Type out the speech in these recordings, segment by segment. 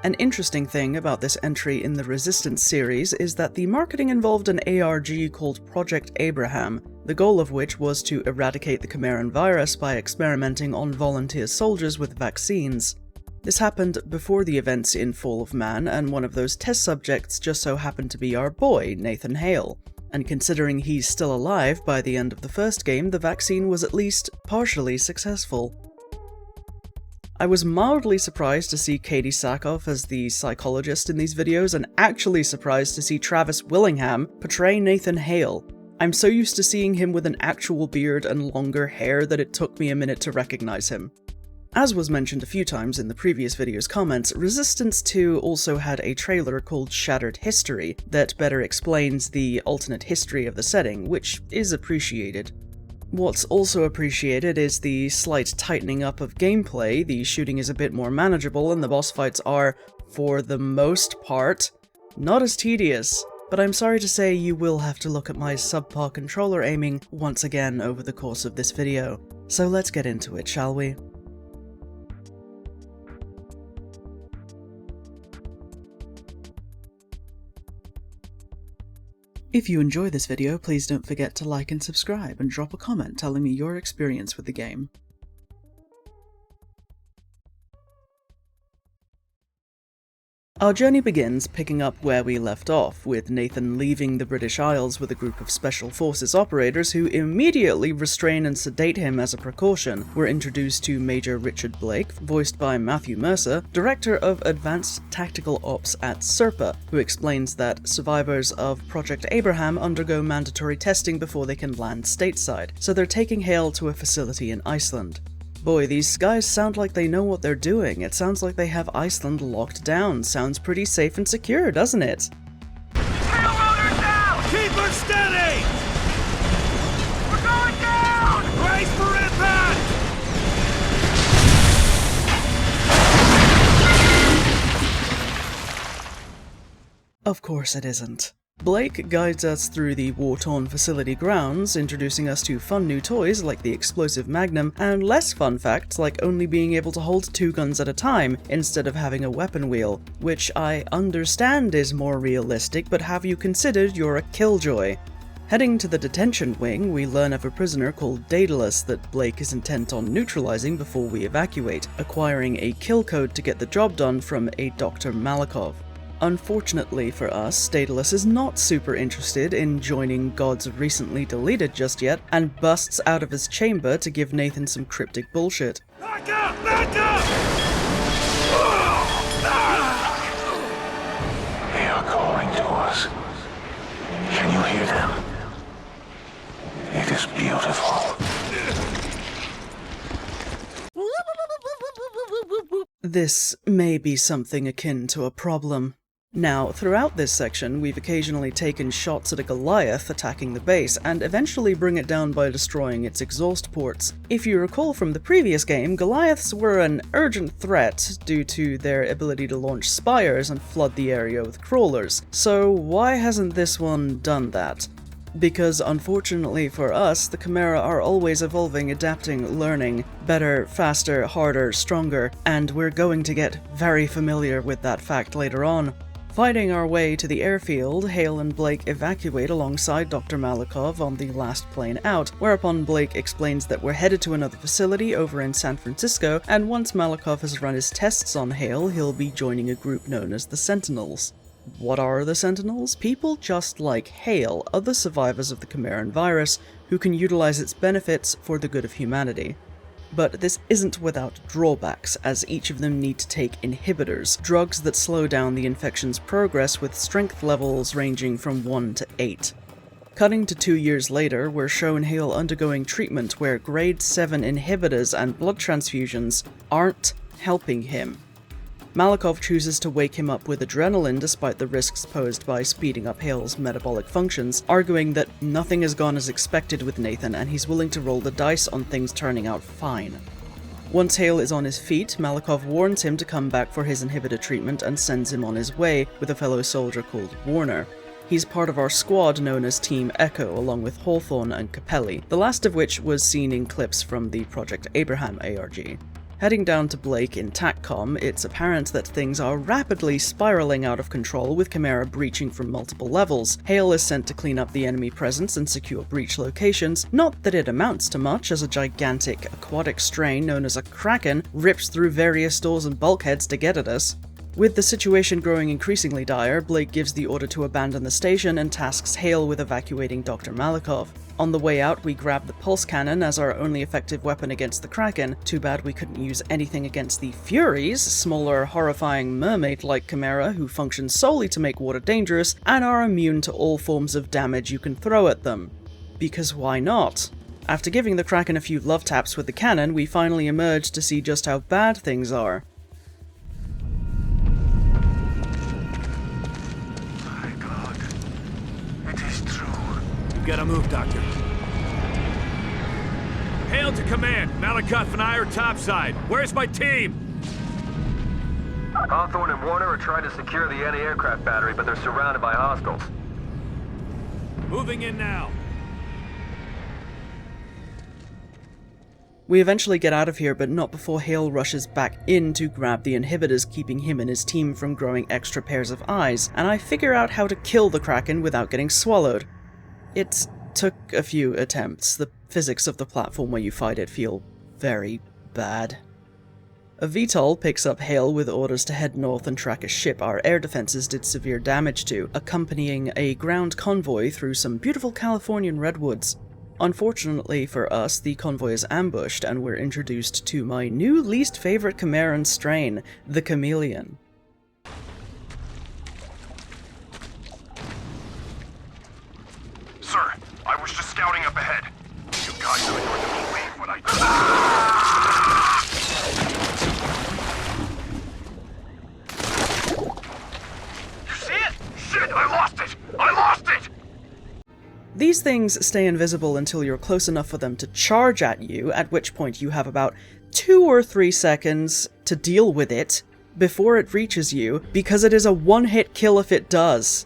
An interesting thing about this entry in the Resistance series is that the marketing involved an ARG called Project Abraham, the goal of which was to eradicate the Chimeran virus by experimenting on volunteer soldiers with vaccines. This happened before the events in Fall of Man, and one of those test subjects just so happened to be our boy, Nathan Hale. And considering he's still alive by the end of the first game, the vaccine was at least partially successful. I was mildly surprised to see Katie Sackhoff as the psychologist in these videos, and actually surprised to see Travis Willingham portray Nathan Hale. I'm so used to seeing him with an actual beard and longer hair that it took me a minute to recognize him. As was mentioned a few times in the previous video's comments, Resistance 2 also had a trailer called Shattered History that better explains the alternate history of the setting, which is appreciated. What's also appreciated is the slight tightening up of gameplay. The shooting is a bit more manageable and the boss fights are, for the most part, not as tedious. But I'm sorry to say you will have to look at my subpar controller aiming once again over the course of this video. So let's get into it, shall we? If you enjoy this video, please don't forget to like and subscribe, and drop a comment telling me your experience with the game. Our journey begins picking up where we left off, with Nathan leaving the British Isles with a group of Special Forces operators who immediately restrain and sedate him as a precaution. We're introduced to Major Richard Blake, voiced by Matthew Mercer, Director of Advanced Tactical Ops at SERPA, who explains that survivors of Project Abraham undergo mandatory testing before they can land stateside, so they're taking Hale to a facility in Iceland. Boy, these guys sound like they know what they're doing. It sounds like they have Iceland locked down. Sounds pretty safe and secure, doesn't it? Tailrotor down! Keep her steady! We're going down! Brace for impact! Of course it isn't. Blake guides us through the war-torn facility grounds, introducing us to fun new toys like the explosive Magnum, and less fun facts like only being able to hold 2 guns at a time instead of having a weapon wheel, which I understand is more realistic, but have you considered you're a killjoy? Heading to the detention wing, we learn of a prisoner called Daedalus that Blake is intent on neutralizing before we evacuate, acquiring a kill code to get the job done from a Dr Malikov. Unfortunately for us, Daedalus is not super interested in joining Gods Recently Deleted just yet, and busts out of his chamber to give Nathan some cryptic bullshit. Back up! Back up! They are calling to us. Can you hear them? It is beautiful. This may be something akin to a problem. Now, throughout this section, we've occasionally taken shots at a Goliath attacking the base, and eventually bring it down by destroying its exhaust ports. If you recall from the previous game, Goliaths were an urgent threat due to their ability to launch spires and flood the area with crawlers. So why hasn't this one done that? Because unfortunately for us, the Chimera are always evolving, adapting, learning, better, faster, harder, stronger, and we're going to get very familiar with that fact later on. Fighting our way to the airfield, Hale and Blake evacuate alongside Dr Malikov on the last plane out, whereupon Blake explains that we're headed to another facility over in San Francisco, and once Malikov has run his tests on Hale, he'll be joining a group known as the Sentinels. What are the Sentinels? People just like Hale, other survivors of the Chimeran virus, who can utilize its benefits for the good of humanity. But this isn't without drawbacks, as each of them need to take inhibitors, drugs that slow down the infection's progress with strength levels ranging from 1 to 8. Cutting to 2 years later, we're shown Hale undergoing treatment where grade 7 inhibitors and blood transfusions aren't helping him. Malikov chooses to wake him up with adrenaline despite the risks posed by speeding up Hale's metabolic functions, arguing that nothing has gone as expected with Nathan and he's willing to roll the dice on things turning out fine. Once Hale is on his feet, Malikov warns him to come back for his inhibitor treatment and sends him on his way with a fellow soldier called Warner. He's part of our squad known as Team Echo, along with Hawthorne and Capelli, the last of which was seen in clips from the Project Abraham ARG. Heading down to Blake in TACCOM, it's apparent that things are rapidly spiraling out of control with Chimera breaching from multiple levels. Hale is sent to clean up the enemy presence and secure breach locations, not that it amounts to much as a gigantic aquatic strain known as a kraken rips through various doors and bulkheads to get at us. With the situation growing increasingly dire, Blake gives the order to abandon the station and tasks Hale with evacuating Dr. Malikov. On the way out, we grab the pulse cannon as our only effective weapon against the Kraken. Too bad we couldn't use anything against the Furies, smaller, horrifying mermaid-like chimera who function solely to make water dangerous and are immune to all forms of damage you can throw at them. Because why not? After giving the Kraken a few love taps with the cannon, we finally emerge to see just how bad things are. Gotta move, Doctor. Hail to command. Malikov and I are topside. Where's my team? Hawthorne and Warner are trying to secure the anti-aircraft battery, but they're surrounded by hostiles. Moving in now. We eventually get out of here, but not before Hale rushes back in to grab the inhibitors, keeping him and his team from growing extra pairs of eyes, and I figure out how to kill the Kraken without getting swallowed. It took a few attempts. The physics of the platform where you fight it feel very bad. A VTOL picks up Hale with orders to head north and track a ship our air defenses did severe damage to, accompanying a ground convoy through some beautiful Californian redwoods. Unfortunately for us, the convoy is ambushed and we're introduced to my new least favorite Chimeran strain, the Chameleon. Sir, I was just scouting up ahead. You guys are going to believe what I did. You see it? Shit, I lost it! I lost it! These things stay invisible until you're close enough for them to charge at you, at which point you have about 2 or 3 seconds to deal with it before it reaches you, because it is a one-hit kill if it does.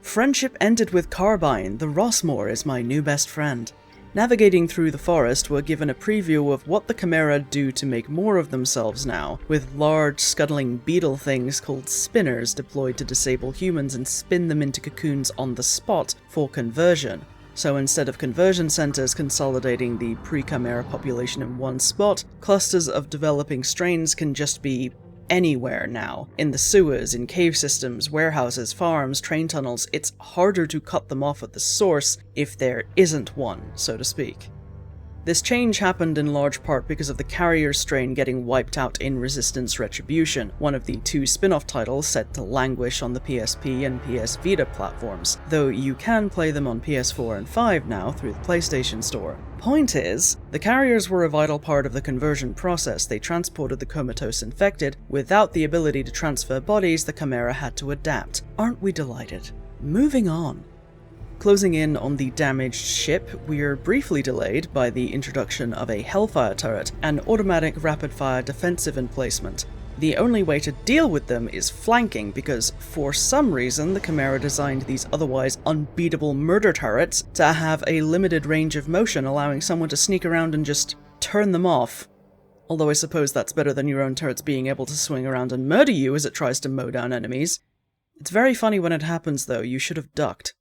Friendship ended with Carbine. The Rossmore is my new best friend. Navigating through the forest, we're given a preview of what the Chimera do to make more of themselves now, with large, scuttling beetle things called spinners deployed to disable humans and spin them into cocoons on the spot for conversion. So instead of conversion centers consolidating the pre-Chimera population in one spot, clusters of developing strains can just be anywhere now. In the sewers, in cave systems, warehouses, farms, train tunnels, it's harder to cut them off at the source if there isn't one, so to speak. This change happened in large part because of the carrier strain getting wiped out in Resistance Retribution, one of the 2 spin-off titles set to languish on the PSP and PS Vita platforms, though you can play them on PS4 and 5 now through the PlayStation Store. Point is, the carriers were a vital part of the conversion process. They transported the comatose infected. Without the ability to transfer bodies, the Chimera had to adapt. Aren't we delighted? Moving on. Closing in on the damaged ship, we're briefly delayed by the introduction of a Hellfire turret, an automatic rapid-fire defensive emplacement. The only way to deal with them is flanking, because for some reason the Chimera designed these otherwise unbeatable murder turrets to have a limited range of motion, allowing someone to sneak around and just turn them off. Although I suppose that's better than your own turrets being able to swing around and murder you as it tries to mow down enemies. It's very funny when it happens though, you should have ducked.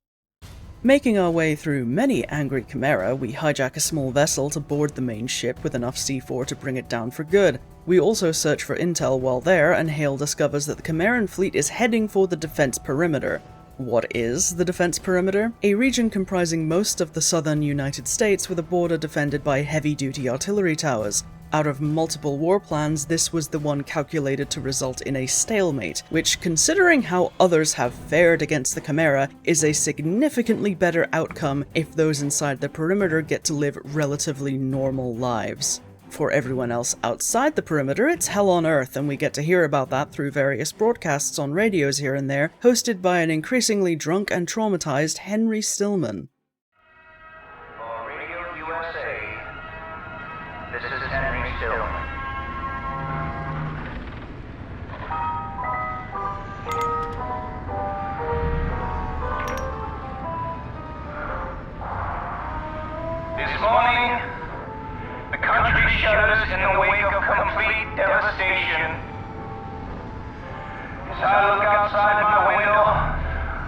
Making our way through many angry Chimera, we hijack a small vessel to board the main ship with enough C4 to bring it down for good. We also search for intel while there, and Hale discovers that the Chimeran fleet is heading for the defense perimeter. What is the defense perimeter? A region comprising most of the southern United States with a border defended by heavy-duty artillery towers. Out of multiple war plans, this was the one calculated to result in a stalemate, which, considering how others have fared against the Chimera, is a significantly better outcome if those inside the perimeter get to live relatively normal lives. For everyone else outside the perimeter, it's hell on earth, and we get to hear about that through various broadcasts on radios here and there, hosted by an increasingly drunk and traumatized Henry Stilman. This is Henry Stilman. This morning, The country shudders in the wake of complete devastation. As I look outside my window,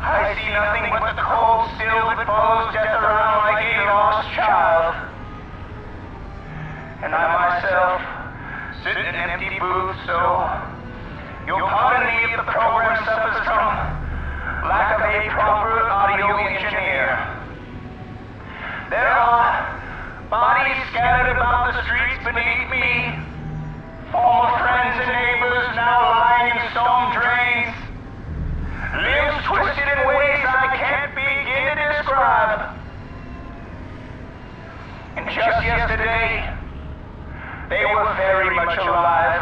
I see nothing but the cold still that follows death around like a lost child. And I myself sit in an empty booth, so you'll pardon me if the program suffers from lack of a proper audio engineer. There are bodies scattered about the streets beneath me, former friends and neighbors now lying in stone drains, limbs twisted in ways I can't begin to describe. And just yesterday, they were very much alive,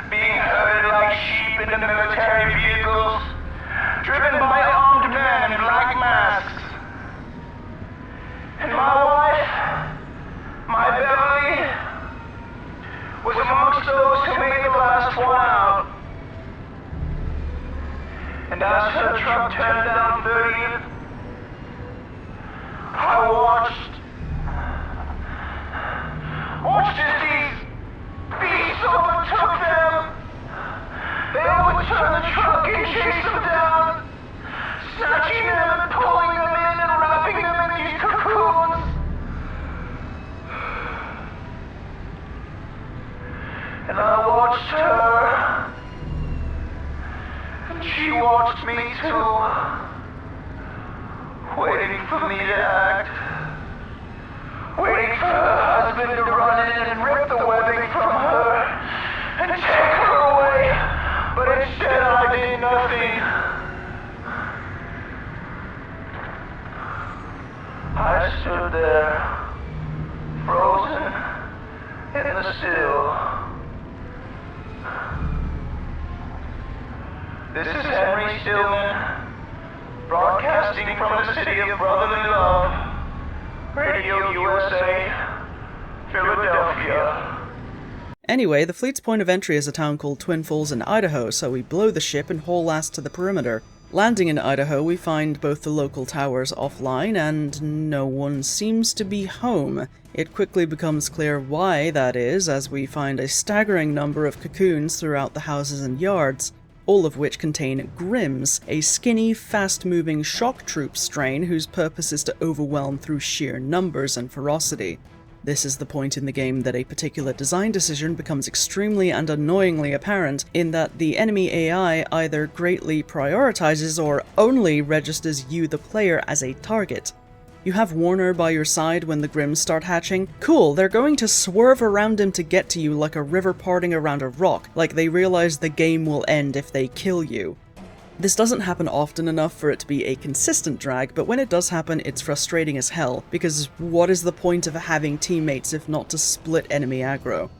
being herded like sheep into military vehicles, driven by armed men in black masks. And my wife, my Beverly, was amongst those who made the last one out. And as her truck turned down 30th, I watched as these beasts overtook them. They overturned the truck and chased them down, snatching them and pulling them in and wrapping them in these cocoons. And I watched her, and she watched me too, waiting for me to act, waiting for her husband to run in and rip the webbing from her and take her away, but instead I did nothing. I stood there, frozen in the still. This is Henry Stilman, broadcasting from the city of brotherly love, Radio USA, Philadelphia. Anyway, the fleet's point of entry is a town called Twin Falls in Idaho, so we blow the ship and haul ass to the perimeter. Landing in Idaho, we find both the local towers offline, and no one seems to be home. It quickly becomes clear why that is, as we find a staggering number of cocoons throughout the houses and yards, all of which contain Grims, a skinny, fast-moving shock troop strain whose purpose is to overwhelm through sheer numbers and ferocity. This is the point in the game that a particular design decision becomes extremely and annoyingly apparent, in that the enemy AI either greatly prioritizes or only registers you, the player, as a target. You have Warner by your side when the Grims start hatching. Cool, they're going to swerve around him to get to you like a river parting around a rock, like they realize the game will end if they kill you. This doesn't happen often enough for it to be a consistent drag, but when it does happen, it's frustrating as hell, because what is the point of having teammates if not to split enemy aggro?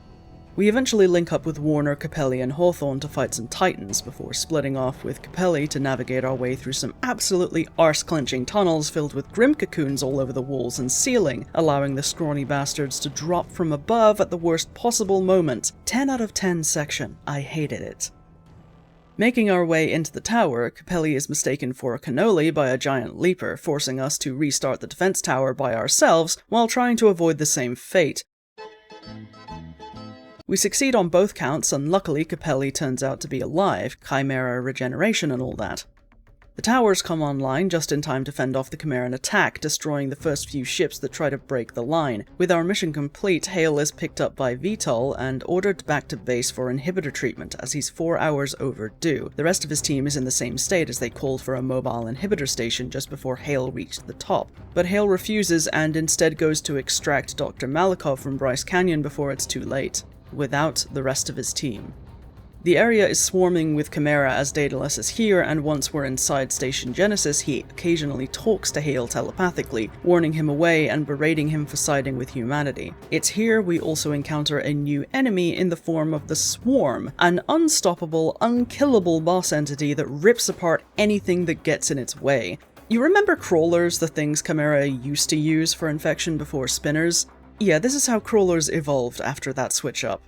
We eventually link up with Warner, Capelli, and Hawthorne to fight some titans, before splitting off with Capelli to navigate our way through some absolutely arse-clenching tunnels filled with Grim cocoons all over the walls and ceiling, allowing the scrawny bastards to drop from above at the worst possible moment. 10 out of 10 section. I hated it. Making our way into the tower, Capelli is mistaken for a cannoli by a giant leaper, forcing us to restart the defense tower by ourselves while trying to avoid the same fate. We succeed on both counts, and luckily Capelli turns out to be alive, chimera regeneration and all that. The towers come online just in time to fend off the Chimeran attack, destroying the first few ships that try to break the line. With our mission complete, Hale is picked up by VTOL and ordered back to base for inhibitor treatment, as he's 4 hours overdue. The rest of his team is in the same state, as they called for a mobile inhibitor station just before Hale reached the top. But Hale refuses and instead goes to extract Dr Malikov from Bryce Canyon before it's too late, without the rest of his team. The area is swarming with Chimera as Daedalus is here, and once we're inside Station Genesis, he occasionally talks to Hale telepathically, warning him away and berating him for siding with humanity. It's here we also encounter a new enemy in the form of the Swarm, an unstoppable, unkillable boss entity that rips apart anything that gets in its way. You remember crawlers, the things Chimera used to use for infection before spinners? Yeah, this is how crawlers evolved after that switch up.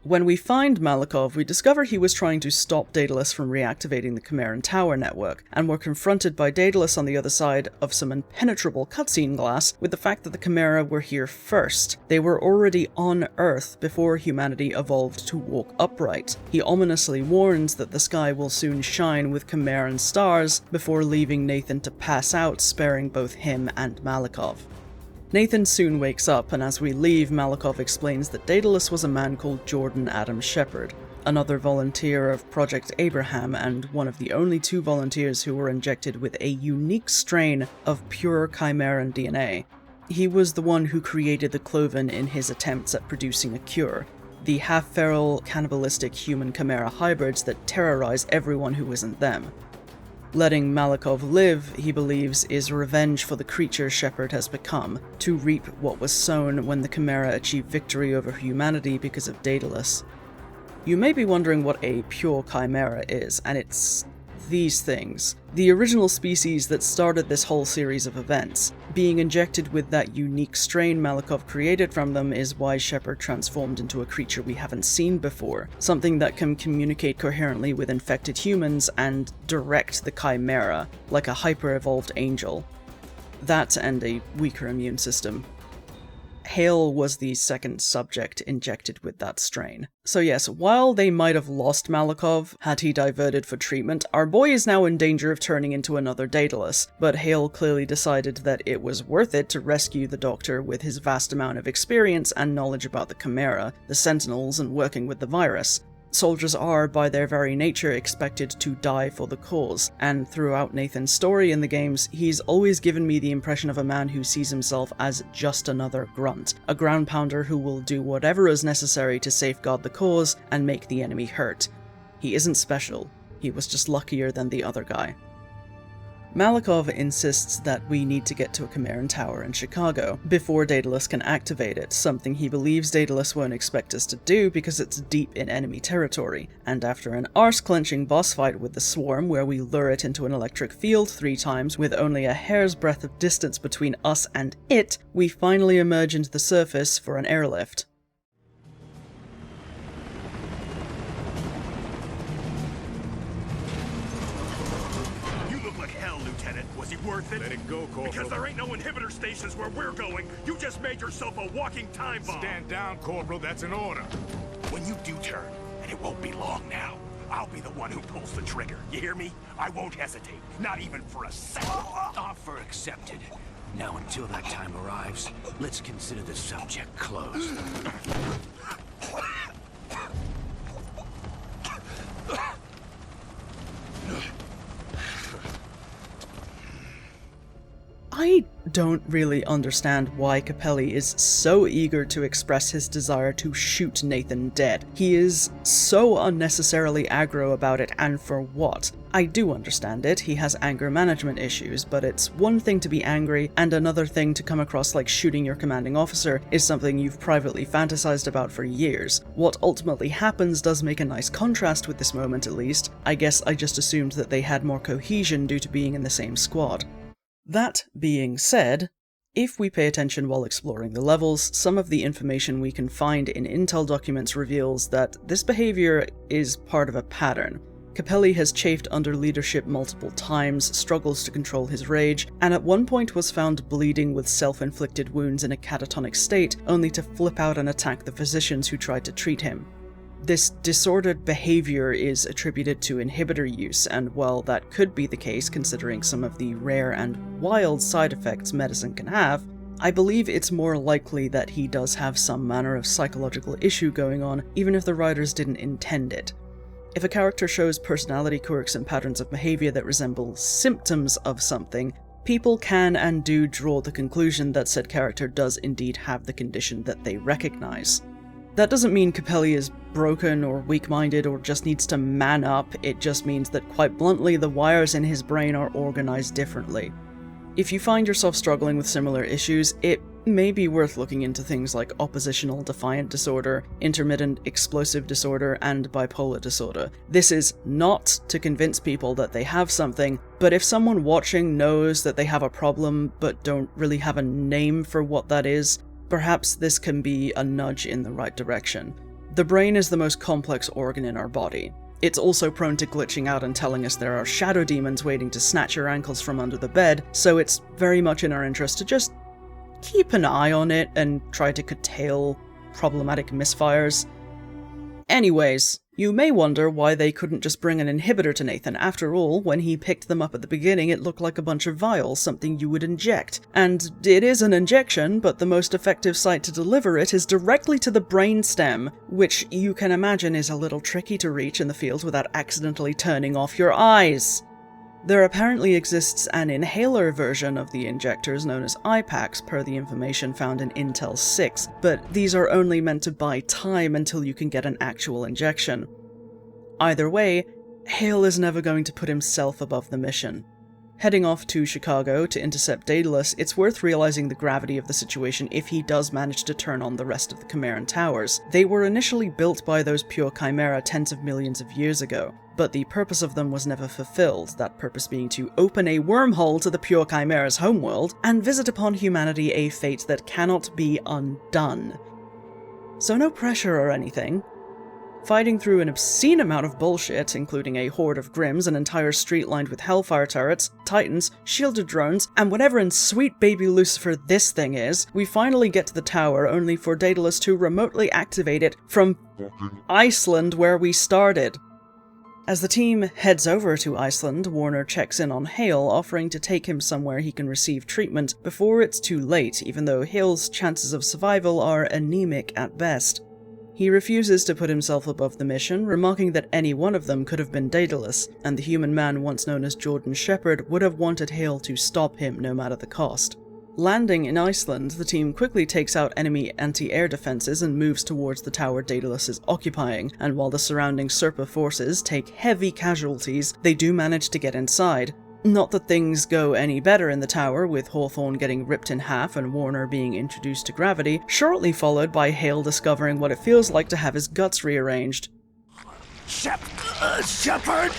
When we find Malikov, we discover he was trying to stop Daedalus from reactivating the Chimeran tower network, and we're confronted by Daedalus on the other side of some impenetrable cutscene glass with the fact that the Chimera were here first. They were already on Earth before humanity evolved to walk upright. He ominously warns that the sky will soon shine with Chimeran stars before leaving Nathan to pass out, sparing both him and Malikov. Nathan soon wakes up, and as we leave, Malikov explains that Daedalus was a man called Jordan Adam Shepard, another volunteer of Project Abraham and one of the only 2 volunteers who were injected with a unique strain of pure Chimeran DNA. He was the one who created the Cloven in his attempts at producing a cure, the half-feral, cannibalistic human Chimera hybrids that terrorize everyone who isn't them. Letting Malikov live, he believes, is revenge for the creature Shepard has become, to reap what was sown when the Chimera achieved victory over humanity because of Daedalus. You may be wondering what a pure Chimera is, and it's these things. The original species that started this whole series of events. Being injected with that unique strain Malikov created from them is why Shepard transformed into a creature we haven't seen before, something that can communicate coherently with infected humans and direct the Chimera, like a hyper-evolved angel. That and a weaker immune system. Hale was the second subject injected with that strain. So yes, while they might have lost Malikov had he diverted for treatment, our boy is now in danger of turning into another Daedalus, but Hale clearly decided that it was worth it to rescue the Doctor with his vast amount of experience and knowledge about the Chimera, the Sentinels, and working with the virus. Soldiers are, by their very nature, expected to die for the cause, and throughout Nathan's story in the games, he's always given me the impression of a man who sees himself as just another grunt, a ground pounder who will do whatever is necessary to safeguard the cause and make the enemy hurt. He isn't special, he was just luckier than the other guy. Malikov insists that we need to get to a Chimeran tower in Chicago before Daedalus can activate it, something he believes Daedalus won't expect us to do because it's deep in enemy territory, and after an arse-clenching boss fight with the Swarm where we lure it into an electric field 3 times with only a hair's breadth of distance between us and it, we finally emerge into the surface for an airlift. Worth it? Let it go, Corporal. Because there ain't no inhibitor stations where we're going. You just made yourself a walking time bomb. Stand down, Corporal. That's an order. When you do turn, and it won't be long now, I'll be the one who pulls the trigger. You hear me? I won't hesitate. Not even for a second. Offer accepted. Now, until that time arrives, let's consider the subject closed. I don't really understand why Capelli is so eager to express his desire to shoot Nathan dead. He is so unnecessarily aggro about it, and for what? I do understand it, he has anger management issues, but it's one thing to be angry, and another thing to come across like shooting your commanding officer is something you've privately fantasized about for years. What ultimately happens does make a nice contrast with this moment at least. I guess I just assumed that they had more cohesion due to being in the same squad. That being said, if we pay attention while exploring the levels, some of the information we can find in intel documents reveals that this behavior is part of a pattern. Capelli has chafed under leadership multiple times, struggles to control his rage, and at one point was found bleeding with self-inflicted wounds in a catatonic state, only to flip out and attack the physicians who tried to treat him. This disordered behavior is attributed to inhibitor use, and while that could be the case considering some of the rare and wild side effects medicine can have, I believe it's more likely that he does have some manner of psychological issue going on, even if the writers didn't intend it. If a character shows personality quirks and patterns of behavior that resemble symptoms of something, people can and do draw the conclusion that said character does indeed have the condition that they recognize. That doesn't mean Capelli is broken or weak-minded or just needs to man up, it just means that quite bluntly the wires in his brain are organized differently. If you find yourself struggling with similar issues, it may be worth looking into things like oppositional defiant disorder, intermittent explosive disorder, and bipolar disorder. This is not to convince people that they have something, but if someone watching knows that they have a problem but don't really have a name for what that is, perhaps this can be a nudge in the right direction. The brain is the most complex organ in our body. It's also prone to glitching out and telling us there are shadow demons waiting to snatch your ankles from under the bed, so it's very much in our interest to just keep an eye on it and try to curtail problematic misfires. Anyways, you may wonder why they couldn't just bring an inhibitor to Nathan. After all, when he picked them up at the beginning, it looked like a bunch of vials, something you would inject. And it is an injection, but the most effective site to deliver it is directly to the brainstem, which you can imagine is a little tricky to reach in the field without accidentally turning off your eyes. There apparently exists an inhaler version of the injectors known as eye packs, per the information found in Intel 6, but these are only meant to buy time until you can get an actual injection. Either way, Hale is never going to put himself above the mission. Heading off to Chicago to intercept Daedalus, it's worth realizing the gravity of the situation if he does manage to turn on the rest of the Chimeran towers. They were initially built by those pure Chimera tens of millions of years ago, but the purpose of them was never fulfilled, that purpose being to open a wormhole to the pure Chimera's homeworld and visit upon humanity a fate that cannot be undone. So no pressure or anything. Fighting through an obscene amount of bullshit, including a horde of Grims, an entire street lined with Hellfire turrets, Titans, shielded drones, and whatever in sweet baby Lucifer this thing is, we finally get to the tower, only for Daedalus to remotely activate it from Iceland, where we started. As the team heads over to Iceland, Warner checks in on Hale, offering to take him somewhere he can receive treatment before it's too late, even though Hale's chances of survival are anemic at best. He refuses to put himself above the mission, remarking that any one of them could have been Daedalus, and the human man once known as Jordan Shepard would have wanted Hale to stop him no matter the cost. Landing in Iceland, the team quickly takes out enemy anti-air defenses and moves towards the tower Daedalus is occupying, and while the surrounding Serpa forces take heavy casualties, they do manage to get inside. Not that things go any better in the tower, with Hawthorne getting ripped in half and Warner being introduced to gravity, shortly followed by Hale discovering what it feels like to have his guts rearranged. Shepard!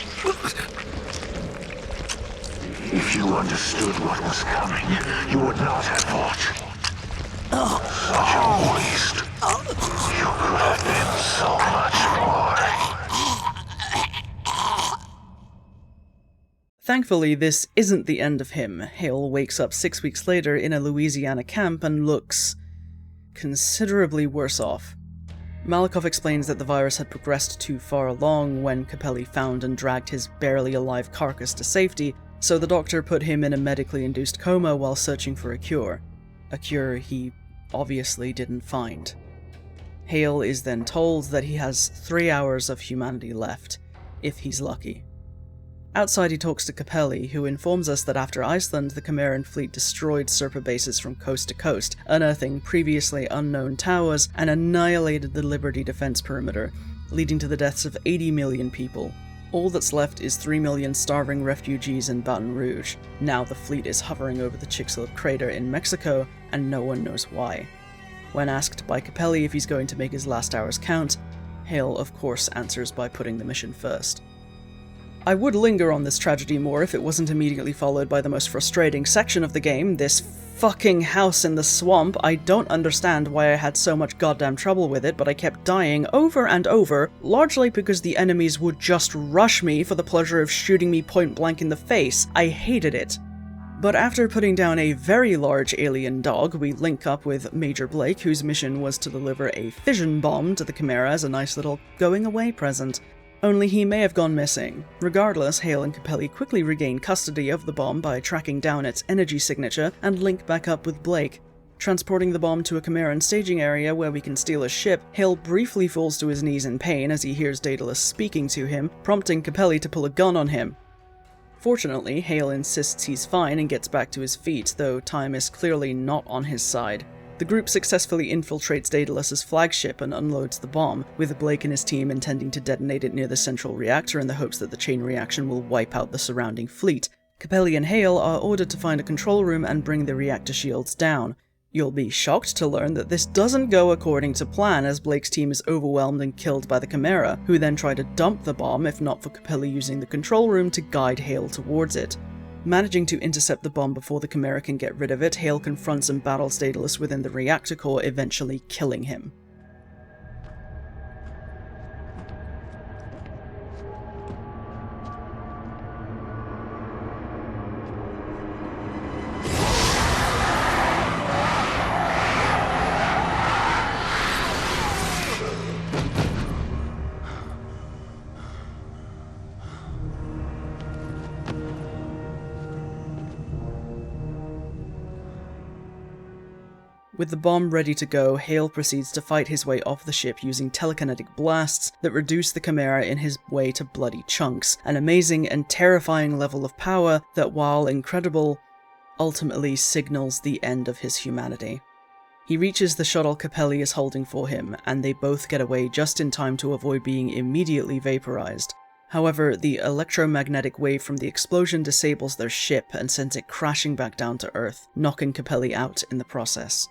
If you understood what was coming, you would not have fought. Such a waste. You could have been so much more. Thankfully, this isn't the end of him. Hale wakes up 6 weeks later in a Louisiana camp and looks considerably worse off. Malikov explains that the virus had progressed too far along when Capelli found and dragged his barely alive carcass to safety, so the doctor put him in a medically induced coma while searching for a cure. A cure he obviously didn't find. Hale is then told that he has 3 hours of humanity left, if he's lucky. Outside he talks to Capelli, who informs us that after Iceland, the Chimeran fleet destroyed Serpa bases from coast to coast, unearthing previously unknown towers and annihilated the Liberty defense perimeter, leading to the deaths of 80 million people. All that's left is 3 million starving refugees in Baton Rouge. Now the fleet is hovering over the Chicxulub crater in Mexico, and no one knows why. When asked by Capelli if he's going to make his last hours count, Hale of course answers by putting the mission first. I would linger on this tragedy more if it wasn't immediately followed by the most frustrating section of the game, this fucking house in the swamp. I don't understand why I had so much goddamn trouble with it, but I kept dying over and over, largely because the enemies would just rush me for the pleasure of shooting me point blank in the face. I hated it. But after putting down a very large alien dog, we link up with Major Blake, whose mission was to deliver a fission bomb to the Chimera as a nice little going-away present. Only he may have gone missing. Regardless, Hale and Capelli quickly regain custody of the bomb by tracking down its energy signature and link back up with Blake. Transporting the bomb to a Chimeran staging area where we can steal a ship, Hale briefly falls to his knees in pain as he hears Daedalus speaking to him, prompting Capelli to pull a gun on him. Fortunately, Hale insists he's fine and gets back to his feet, though time is clearly not on his side. The group successfully infiltrates Daedalus's flagship and unloads the bomb, with Blake and his team intending to detonate it near the central reactor in the hopes that the chain reaction will wipe out the surrounding fleet. Capelli and Hale are ordered to find a control room and bring the reactor shields down. You'll be shocked to learn that this doesn't go according to plan, as Blake's team is overwhelmed and killed by the Chimera, who then try to dump the bomb if not for Capelli using the control room to guide Hale towards it. Managing to intercept the bomb before the Chimera can get rid of it, Hale confronts and battles Daedalus within the reactor core, eventually killing him. With the bomb ready to go, Hale proceeds to fight his way off the ship using telekinetic blasts that reduce the Chimera in his way to bloody chunks, an amazing and terrifying level of power that, while incredible, ultimately signals the end of his humanity. He reaches the shuttle Capelli is holding for him, and they both get away just in time to avoid being immediately vaporized. However, the electromagnetic wave from the explosion disables their ship and sends it crashing back down to Earth, knocking Capelli out in the process.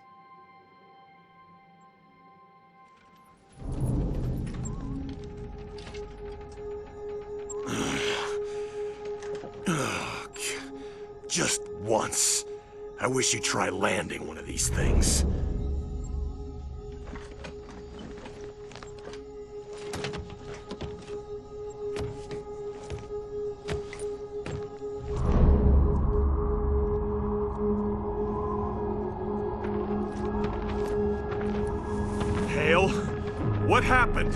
Just once. I wish you'd try landing one of these things. Hale? What happened?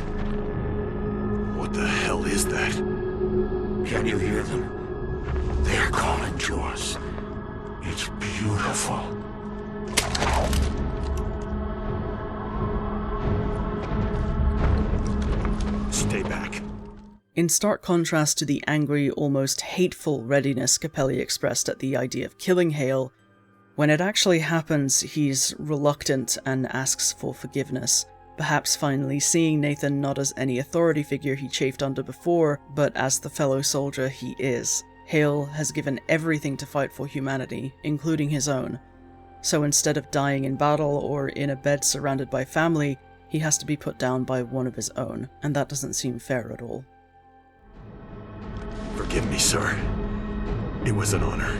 What the hell is that? Can you hear them? They're calling to us. It's beautiful. Stay back. In stark contrast to the angry, almost hateful readiness Capelli expressed at the idea of killing Hale, when it actually happens, he's reluctant and asks for forgiveness, perhaps finally seeing Nathan not as any authority figure he chafed under before, but as the fellow soldier he is. Hale has given everything to fight for humanity, including his own. So instead of dying in battle or in a bed surrounded by family, he has to be put down by one of his own, and that doesn't seem fair at all. Forgive me, sir. It was an honor.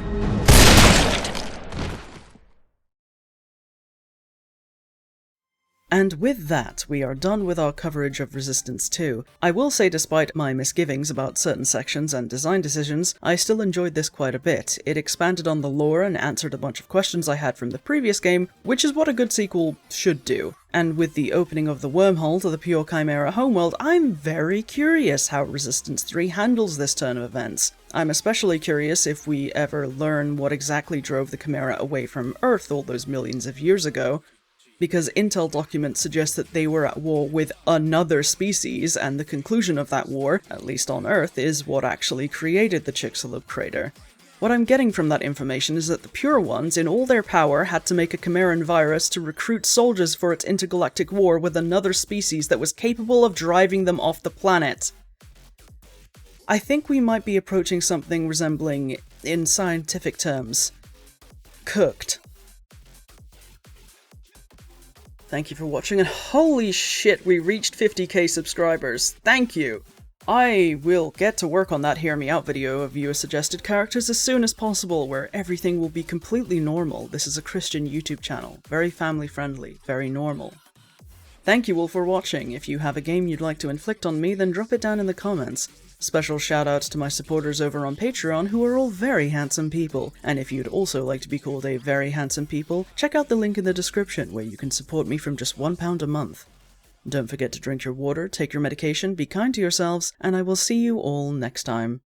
And with that, we are done with our coverage of Resistance 2. I will say, despite my misgivings about certain sections and design decisions, I still enjoyed this quite a bit. It expanded on the lore and answered a bunch of questions I had from the previous game, which is what a good sequel should do. And with the opening of the wormhole to the Pure Chimera homeworld, I'm very curious how Resistance 3 handles this turn of events. I'm especially curious if we ever learn what exactly drove the Chimera away from Earth all those millions of years ago, because intel documents suggest that they were at war with another species, and the conclusion of that war, at least on Earth, is what actually created the Chicxulub crater. What I'm getting from that information is that the Pure Ones, in all their power, had to make a Chimeran virus to recruit soldiers for its intergalactic war with another species that was capable of driving them off the planet. I think we might be approaching something resembling, in scientific terms, cooked. Thank you for watching, and holy shit, we reached 50k subscribers. Thank you! I will get to work on that Hear Me Out video of viewer-suggested characters as soon as possible, where everything will be completely normal. This is a Christian YouTube channel. Very family-friendly. Very normal. Thank you all for watching. If you have a game you'd like to inflict on me, then drop it down in the comments. Special shoutouts to my supporters over on Patreon, who are all very handsome people, and if you'd also like to be called a very handsome people, check out the link in the description where you can support me from just £1 a month. Don't forget to drink your water, take your medication, be kind to yourselves, and I will see you all next time.